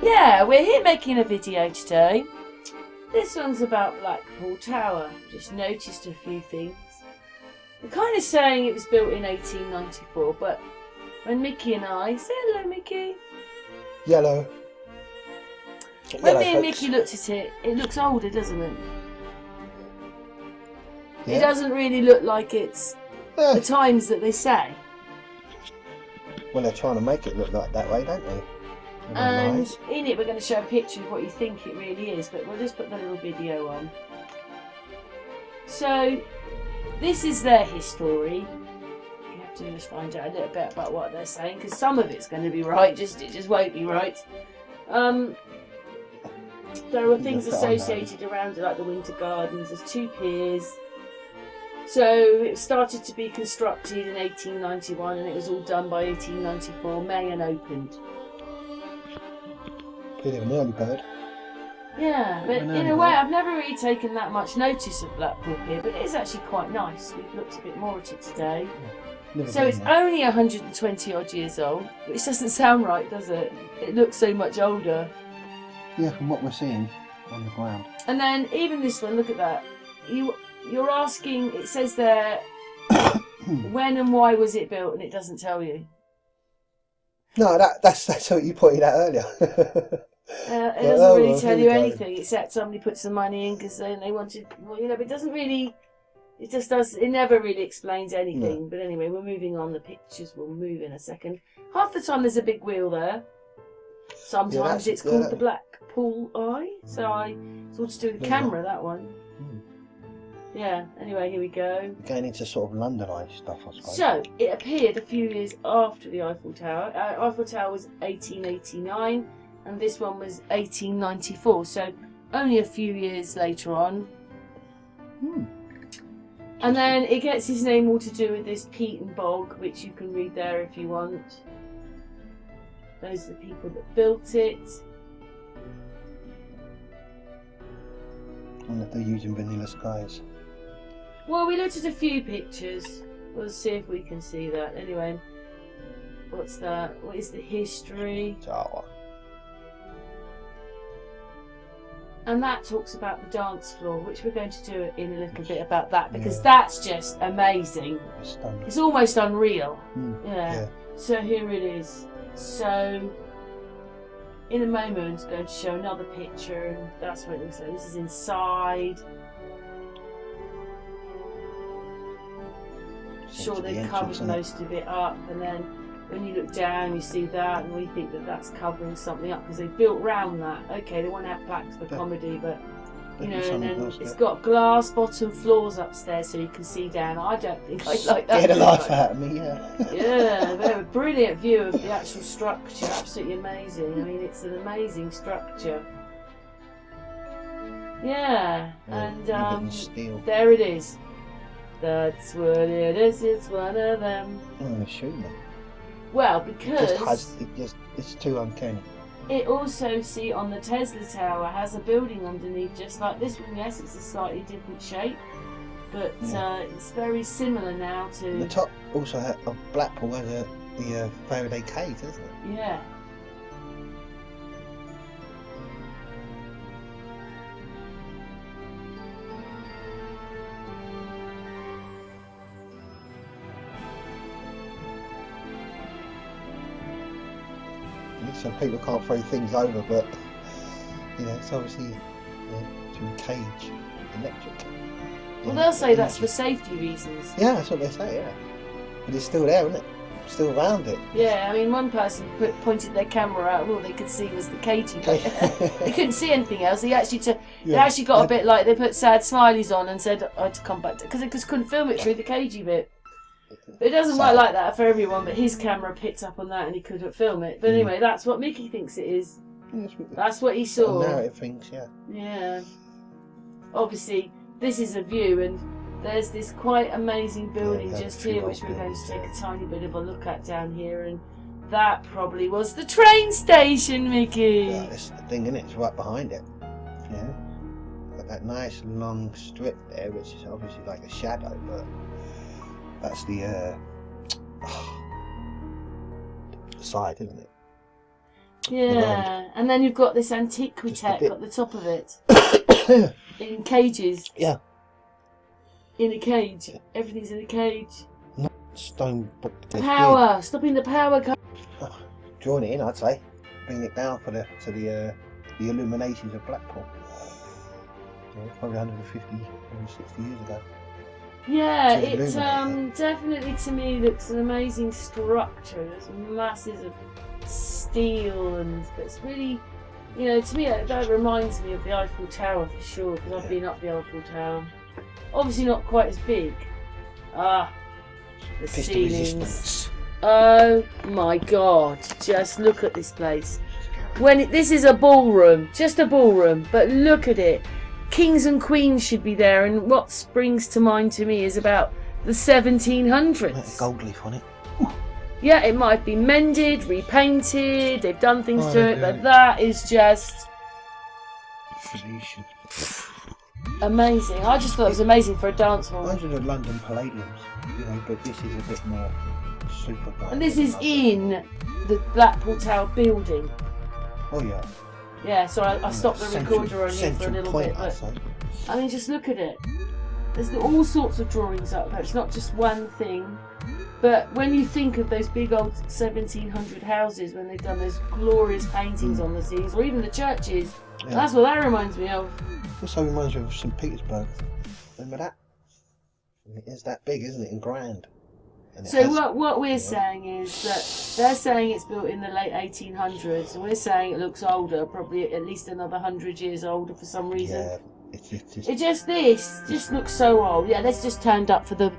Yeah, we're here making a video today. This one's about Blackpool Tower. Just noticed a few things. We're kind of saying it was built in 1894, but when Mickey and I... Say hello, Mickey. Yellow. When me and Mickey looked at it, it looks older, doesn't it? Yeah. It doesn't really look like it's the times that they say. Well, they're trying to make it look like that way, don't they? And in it we're going to show a picture of what you think it really is, but we'll just put the little video on. So, this is their history. You have to just find out a little bit about what they're saying, because some of it's going to be right, it just won't be right. There are things associated around it, like the Winter Gardens. There's 2 piers. So it started to be constructed in 1891 and it was all done by 1894, May, and opened. Bit of an early bird. Yeah, but in a way I've never really taken that much notice of Blackpool Pier, but it is actually quite nice. We've looked a bit more at it today. So it's only 120 odd years old, which doesn't sound right, does it? It looks so much older. Yeah, from what we're seeing on the ground. And then even this one, look at that. You're asking, it says there, when and why was it built, and it doesn't tell you. No, that's what you pointed out earlier. It doesn't really tell you anything, except somebody put some money in because they wanted, well, you know, but it doesn't really, it just does, it never really explains anything. No. But anyway, we're moving on, the pictures will move in a second. Half the time there's a big wheel there. Sometimes it's called the Blackpool Eye, so it's all to do with the camera, that one. Yeah, anyway, here we go. Going into sort of Londonite stuff, I suppose. So, it appeared a few years after the Eiffel Tower. Eiffel Tower was 1889, and this one was 1894, so only a few years later on. And then it gets its name all to do with this peat and bog, which you can read there if you want. Those are the people that built it. And if they're using vanilla skies. Well, we looked at a few pictures. We'll see if we can see that. Anyway, what's that? What is the history? Tower. And that talks about the dance floor, which we're going to do in a little bit about that, because that's just amazing. It's almost unreal. Yeah. So here it is. So in a moment I'm going to show another picture, and that's what it looks like. This is inside. Sure, they've covered most of it up, and then when you look down you see that, and we think that that's covering something up because they built round that. Okay, they want to have plaques for comedy, but you know, and then it's got glass bottom floors upstairs so you can see down. I don't think I'd like that. Get a life out of me, yeah. Yeah, they have a brilliant view of the actual structure, absolutely amazing. I mean, it's an amazing structure. Yeah, and there it is. That's what it is, it's one of them. I'm going to shoot them. Well, because it's too uncanny. It also, see, on the Tesla Tower has a building underneath just like this one. Yes, it's a slightly different shape, but it's very similar now to... The top also of Blackpool has the Faraday cage, doesn't it? Yeah. So people can't throw things over, but you know, it's obviously to cage electric. Well, they'll say that's for safety reasons. Yeah, that's what they say, yeah. But it's still there, isn't it? Still around it. Yeah, I mean, one person pointed their camera out, and all they could see was the cagey bit. They couldn't see anything else. They actually got a bit like, they put sad smileys on and said, I had to come back, because they just couldn't film it through the cagey bit. But it doesn't work like that for everyone, but his camera picked up on that and he couldn't film it. But anyway, that's what Mickey thinks it is. That's what he saw. Narrative things, yeah. Yeah. Obviously, this is a view, and there's this quite amazing building just here, which we're going to take a tiny bit of a look at down here, and that probably was the train station, Mickey. Yeah, that's the thing, isn't it? It's right behind it. Yeah. Got that nice long strip there, which is obviously like a shadow, but that's the side, isn't it? Yeah, and then you've got this antiquitech at the top of it. In cages. Yeah. In a cage. Everything's in a cage. Not stone book. Power! Stopping the power. Drawing it in, I'd say. Bring it down for the illuminations of Blackpool. Yeah, probably 150, 160 years ago. Yeah, it definitely to me looks an amazing structure. There's masses of steel and it's really, you know, to me that reminds me of the Eiffel Tower for sure, because I've been up the Eiffel Tower. Obviously not quite as big. The ceilings. Resistance. Oh my god, just look at this place. This is a ballroom, just a ballroom, but look at it. Kings and queens should be there, and what springs to mind to me is about the 1700s. Gold leaf on it. Yeah, it might have been mended, repainted, they've done things to it, but that is just amazing. I just thought it was amazing for a dance hall. Those are the London Palladiums, you know, but this is a bit more super grand. And this is in the Blackpool Tower building. Oh yeah. Yeah, so I stopped the recorder on you for a little bit, but I mean, just look at it. There's all sorts of drawings up there. It's not just one thing. But when you think of those big old 1700 houses, when they've done those glorious paintings on the ceilings, or even the churches, that's what that reminds me of. Also reminds me of St. Petersburg. Remember that? It is that big, isn't it, and grand. So what we're saying is that they're saying it's built in the late 1800s, and we're saying it looks older, probably at least another 100 years older for some reason. Yeah, this just looks so old. Yeah, that's just turned up for the.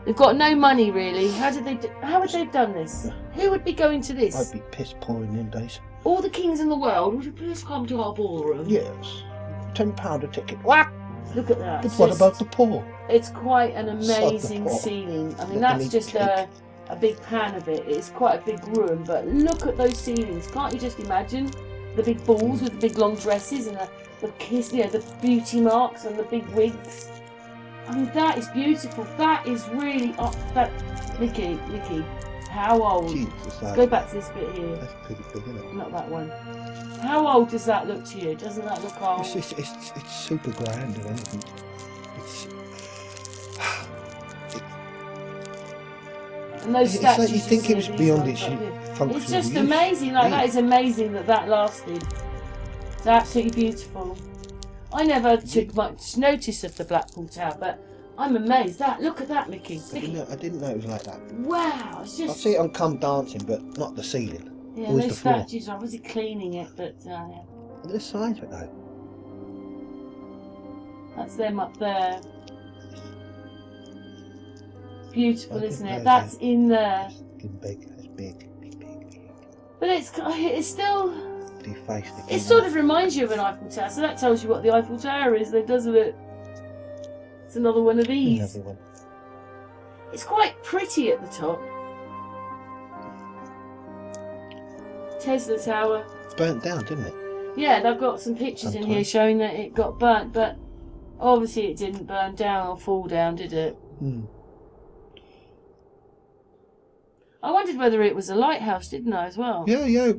They've got no money really. How would they have done this? Who would be going to this? I'd be piss poor in them days. All the kings in the world, would you please come to our ballroom? Yes. £10 a ticket. What? Look at that. But what about the poor? It's quite an amazing ceiling. I mean, that's just a big pan of it. It's quite a big room, but look at those ceilings. Can't you just imagine the big balls with the big long dresses and the kiss, you know, the beauty marks and the big wigs? I mean, that is beautiful. That is really Nicky, how old? Let's go back to this bit here. That's pretty big, isn't it? Not that one. How old does that look to you? Doesn't that look old? It's super grand and anything. And those statues, like you think it was beyond its function. It's just amazing. Like that is amazing that lasted. It's absolutely beautiful. I never took much notice of the Blackpool Tower, but I'm amazed. Look at that, Mickey. I didn't know it was like that. Wow, it's just. I see it on Come Dancing, but not the ceiling. Yeah, those statues are obviously cleaning it, but yeah. Look at the size of it though. That's them up there. Beautiful, isn't it? That's in there. It's big. It's big. But it's still. It sort of reminds you of an Eiffel Tower, so that tells you what the Eiffel Tower is, then, doesn't it? It's another one of these. Another one. It's quite pretty at the top. Tesla Tower. Burnt down, didn't it? Yeah, they've got some pictures in here showing that it got burnt, but obviously it didn't burn down or fall down, did it? I wondered whether it was a lighthouse, didn't I, as well? Yeah.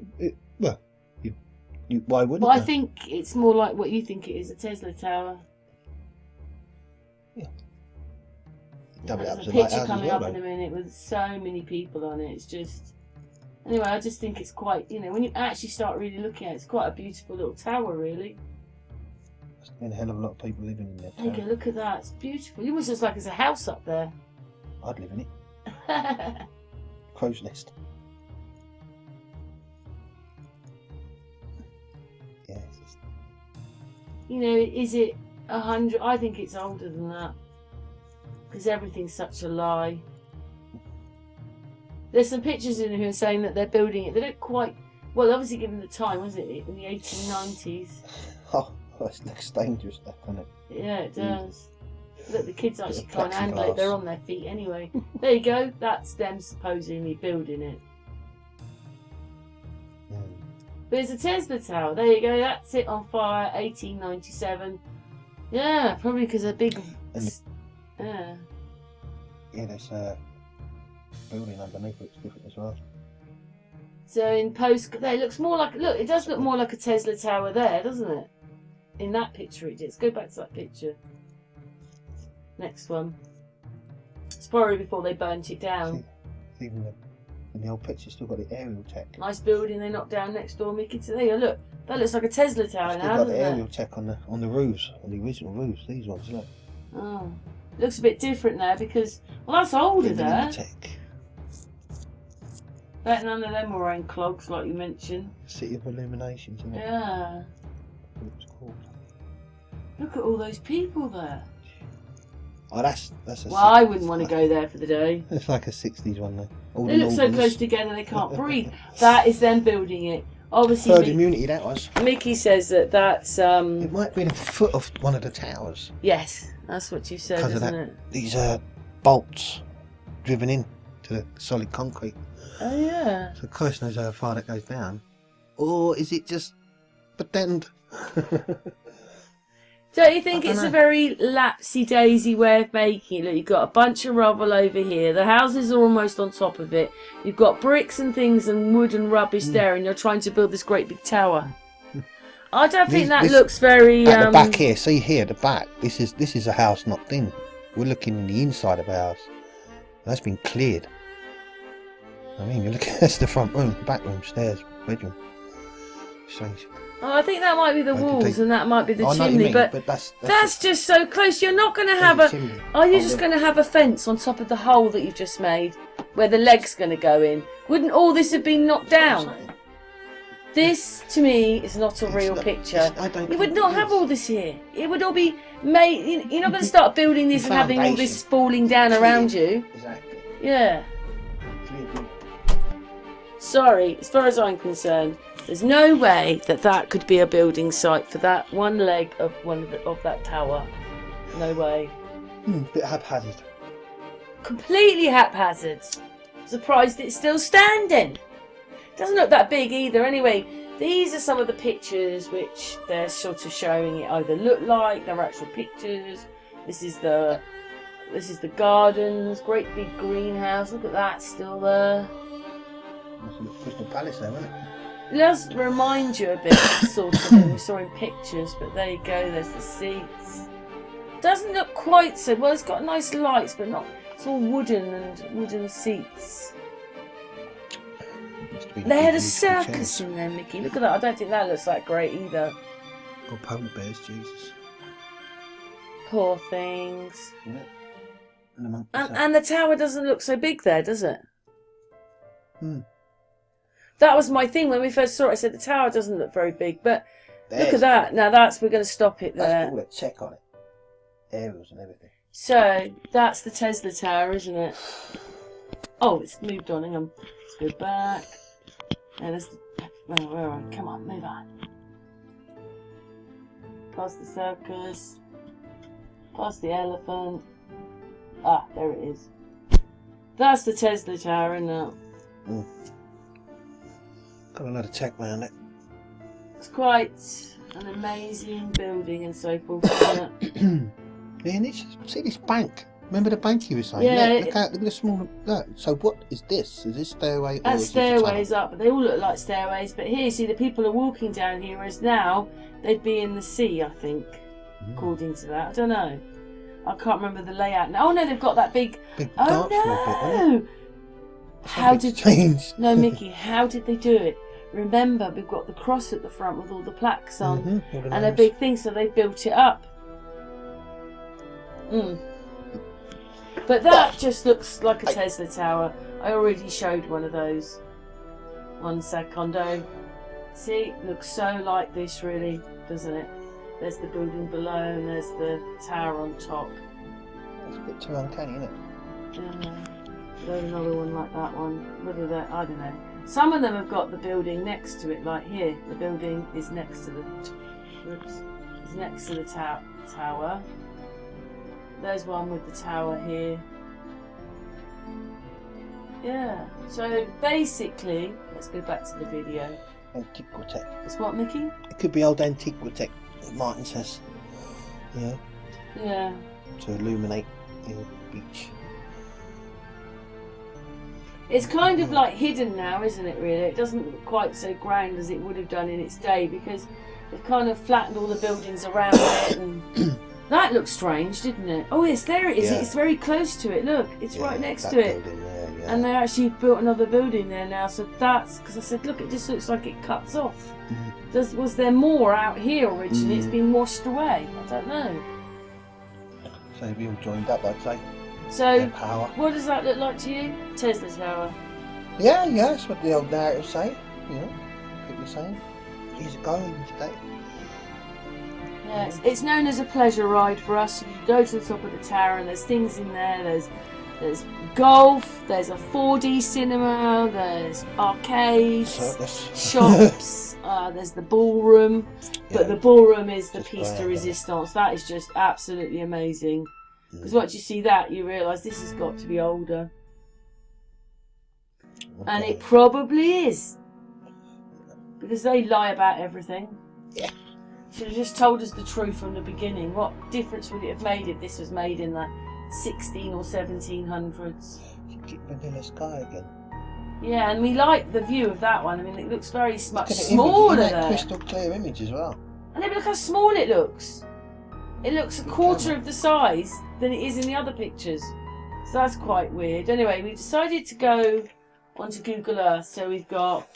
Why wouldn't But I think it's more like what you think it is, a Tesla Tower. Yeah. There's a picture coming up in a minute with so many people on it. It's just... Anyway, I just think it's quite, you know, when you actually start really looking at it, it's quite a beautiful little tower, really. There's been a hell of a lot of people living in there. Okay, look at that. It's beautiful. It almost looks like there's a house up there. I'd live in it. Crow's nest. Yeah. You know, is it 100? I think it's older than that. Because everything's such a lie. There's some pictures in here saying that they're building it. They don't quite... Well, obviously given the time, wasn't it? In the 1890s. Oh, that looks dangerous, doesn't it? Yeah, it does. Look, the kids actually can't handle it. They're on their feet anyway. There you go. That's them supposedly building it. But it's a Tesla Tower. There you go. That's it on fire. 1897. Yeah, probably because a big... Yeah, there's a building underneath looks different as well. So in post, there it looks more like, look, it does look more like a Tesla tower there, doesn't it? In that picture it does. Go back to that picture. Next one. It's probably before they burnt it down. See, even in the old picture, still got the aerial tech. Nice building they knocked down next door, Mickey. So there you go, look. That looks like a Tesla tower Still now, got doesn't the it? aerial tech on the roofs, on the original roofs. These ones, look. Oh. Looks a bit different there because, well, that's older there. Tech. Bet none of them were wearing clogs like you mentioned. City of Illuminations, isn't it? Yeah. What it's called. Look at all those people there. Oh, that's a. Well, I wouldn't want to go there for the day. It's like a 60s one, though. All They look so close together they can't breathe. That is them building it. Obviously, Herd immunity, that was. Mickey says that's It might be the foot of one of the towers. Yes, that's what you said, isn't it? These bolts driven in to the solid concrete. Oh yeah. So Christ knows how far that goes down. Or is it just pretend? Don't you think it's a very lapsy-daisy way of making it? Look, you've got a bunch of rubble over here. The houses are almost on top of it. You've got bricks and things and wood and rubbish there, and you're trying to build this great big tower. I don't think that looks very... At the back here, see here, the back. This is a house knocked in. We're looking in the inside of a house. That's been cleared. I mean, you look at that's the front room, back room, stairs, bedroom. Strange. Oh, I think that might be the walls and that might be the I know what you chimney, mean, but that's just so close. You're not going to have a... Are you just going to have a fence on top of the hole that you've just made where the leg's going to go in? Wouldn't all this have been knocked down? This, to me, is not a real picture. You would not have all this here. It would all be made... You're not going to start building this and having all this falling down around you. Exactly. Yeah. Sorry, as far as I'm concerned, there's no way that could be a building site for that one leg of that tower. No way. Bit haphazard. Completely haphazard. Surprised it's still standing. Doesn't look that big either. Anyway, these are some of the pictures which they're sort of showing it either look like they're actual pictures. This is the gardens, great big greenhouse. Look at that, still there. Must have looked Crystal Palace there, wasn't it? It does remind you a bit, sort of, than we saw in pictures, but there you go, there's the seats. Doesn't look quite so, well, it's got nice lights, but not, it's all wooden seats. They had a circus in there, Mickey. Look at that, I don't think that looks that great either. Got polar bears, Jesus. Poor things. Yeah. And the tower doesn't look so big there, does it? That was my thing when we first saw it. I said the tower doesn't look very big, but look at that. Now we're going to stop it there. That's all that check on it. Aerials and everything. So that's the Tesla tower, isn't it? Oh, it's moved on. Hang on. Let's go back. Now where are we? Come on, move on. Past the circus. Past the elephant. Ah, there it is. That's the Tesla tower, isn't it? Got a lot of tech around it. It's quite an amazing building and so forth, isn't it? Yeah, and see this bank. Remember the bank you were saying? Yeah. Look at the small. Look. So what is this? Is this stairway? That's stairways up, but they all look like stairways. But here, see, the people are walking down here, whereas now they'd be in the sea, I think, according to that. I don't know. I can't remember the layout now. Oh no, they've got that big. Oh no! How did change? No, Mickey. How did they do it? Remember, we've got the cross at the front with all the plaques on, and a big thing, so they built it up. But that just looks like a Tesla tower. I already showed one of those. 1 secondo. See, looks so like this, really, doesn't it? There's the building below, and there's the tower on top. It's a bit too uncanny, isn't it? Yeah. There's another one like that one. Whether they're, I don't know. Some of them have got the building next to it, like here. The building is next to the tower. There's one with the tower here. Yeah. So basically, let's go back to the video. Antiquitech. It's what, Mickey? It could be old Antiquitech, as Martin says. Yeah. Yeah. To illuminate the beach. It's kind of like hidden now, isn't it, really? It doesn't look quite so grand as it would have done in its day because they've kind of flattened all the buildings around it. And that looks strange, didn't it? Oh, yes, there it is. Yeah. It's very close to it. Look, it's right next that to it. building there, yeah. And they actually built another building there now. So that's because I said, look, it just looks like it cuts off. Was there more out here originally? It's been washed away. I don't know. So we all joined up, I'd say. So, Power. what does that look like to you? Tesla Tower. Yeah, that's what the old narratives say. You know, people saying years ago in his day. Yeah, it's known as a pleasure ride for us. You go to the top of the tower and there's things in there. There's golf, there's a 4D cinema, there's arcades, shops, there's the ballroom. But the ballroom is the piece de resistance. That is just absolutely amazing. Because once you see that, you realise this has got to be older. And it probably is. Because they lie about everything. Yeah. Should have just told us the truth from the beginning. What difference would it have made if this was made in the 16 or 1700s? Keep vanilla sky again. Yeah, and we like the view of that one. I mean, it looks very much Smaller smaller there. there. Crystal clear image as well. And then look how small it looks. It looks a quarter of the size than it is in the other pictures. So that's quite weird. Anyway, we decided to go onto Google Earth. So we've got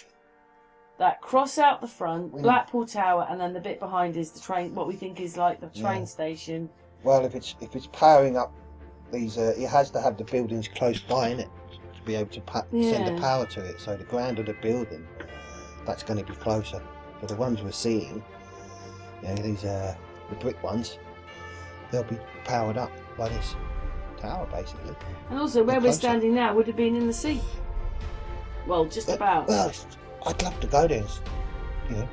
that cross out the front, Blackpool Tower, and then the bit behind is the train, what we think is like the train station. Well, if it's powering up these, it has to have the buildings close by, innit, to be able to send the power to it. So the grander the building, that's going to be closer. But the ones we're seeing, you know, these the brick ones, they'll be powered up by this tower, basically. And also, where we're standing now would have been in the sea. Well, just about. Well, I'd love to go there, you know,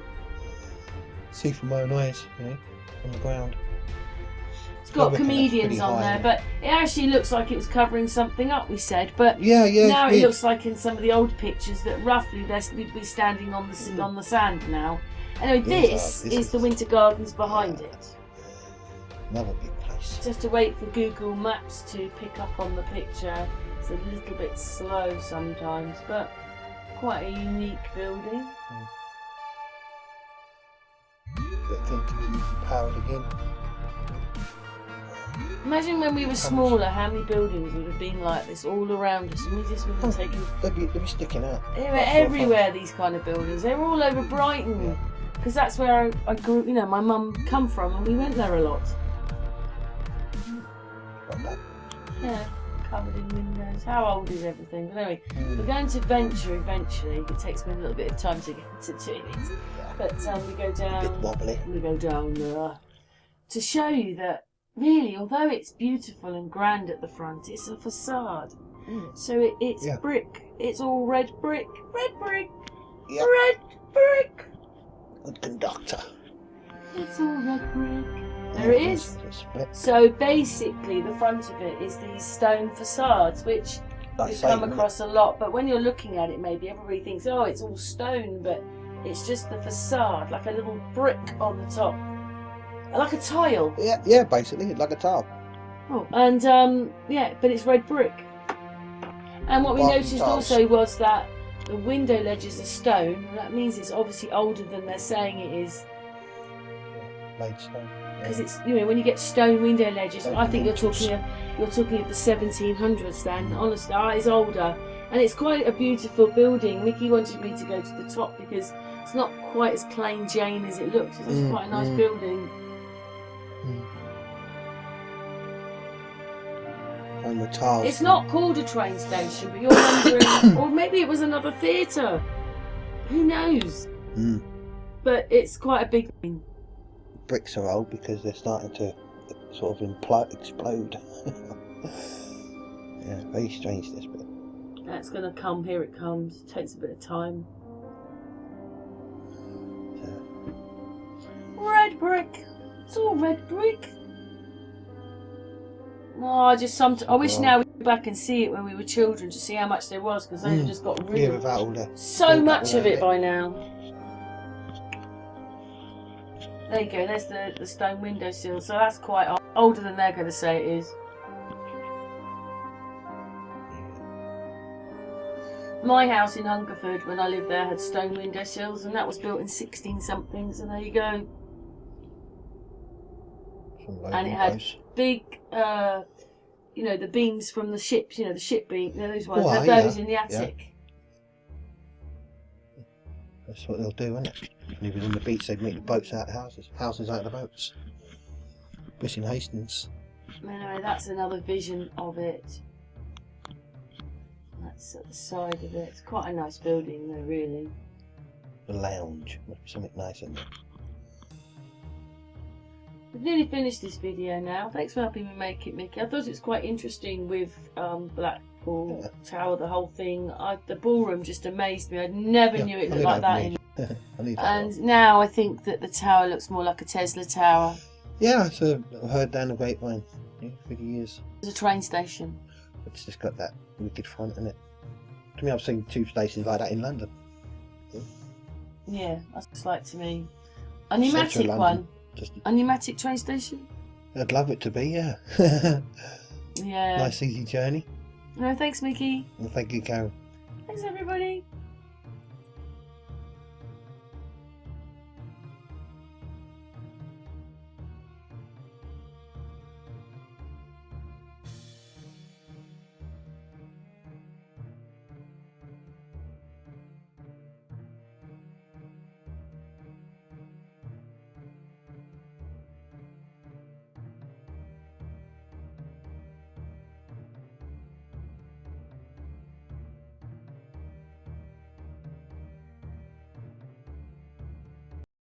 see from my own eyes, you know, on the ground. It's got comedians on there, but it actually looks like it was covering something up, we said. But now it looks like in some of the old pictures that roughly we'd be standing on the sand now. Anyway, this is the Winter Gardens behind it. Another big place. Just have to wait for Google Maps to pick up on the picture. It's a little bit slow sometimes, but quite a unique building. That thing can be powered again. Imagine when we were smaller, how many buildings would have been like this all around us, and we just would have taken. They'd be sticking out. They were everywhere. These kind of buildings. They were all over Brighton, because that's where I grew. You know, my mum come from, and we went there a lot. Yeah, covered in windows. How old is everything? But anyway, we're going to venture eventually. It takes me a little bit of time to get to do it, but we go down. A bit wobbly. We go down to show you that. Really, although it's beautiful and grand at the front, it's a facade. So it's brick. It's all red brick. Red brick. Yep. Red brick. Good conductor. It's all red brick. There it is. So basically, the front of it is these stone facades, which we've come across a lot. But when you're looking at it, maybe everybody thinks, oh, it's all stone, but it's just the facade, like a little brick on the top. Like a tile. Yeah, basically, like a tile. Oh, and but it's red brick. And what we noticed also was that the window ledges are stone, and that means it's obviously older than they're saying it is. Laid stone. Because it's, you know, when you get stone window ledges, I think you're talking of the 1700s then. Honestly, it's older, and it's quite a beautiful building. Mickey wanted me to go to the top because it's not quite as plain Jane as it looks. It's quite a nice building. And the tiles. It's not called a train station, but you're wondering, or maybe it was another theatre. Who knows? But it's quite a big thing. Bricks are old because they're starting to sort of explode. Yeah, very strange this bit. That's going to come. Here it comes. It takes a bit of time. Red brick. It's all red brick. Oh, I wish now we could go back and see it when we were children to see how much there was, because they've just got rid of so much of it by now. There you go, there's the stone windowsill, so that's quite older than they're going to say it is. My house in Hungerford, when I lived there, had stone windowsills, and that was built in 16 something. So there you go. And it had big, you know, the beams from the ships. You know, the ship beam. You know, those ones. Had those in the attic. Yeah. That's what they'll do, isn't it? When he was on the beach, they'd make the boats out of the houses. Houses out of the boats. This in Hastings. Anyway, that's another vision of it. That's at the side of it. It's quite a nice building though, really. The lounge. Must be something nice in there. We've nearly finished this video now. Thanks for helping me make it, Mickey. I thought it was quite interesting with Blackpool Tower, the whole thing. The ballroom just amazed me. I never knew it looked like that. And now I think that the tower looks more like a Tesla tower. Yeah, so I've heard down the grapevine for the years. There's a train station. It's just got that wicked front, isn't it? To me, I've seen tube stations like that in London. Yeah, that's like to me. A pneumatic one. A pneumatic train station? I'd love it to be, yeah. Yeah. Nice easy journey. No, thanks, Mickey. Well, thank you, Karen. Thanks, everybody.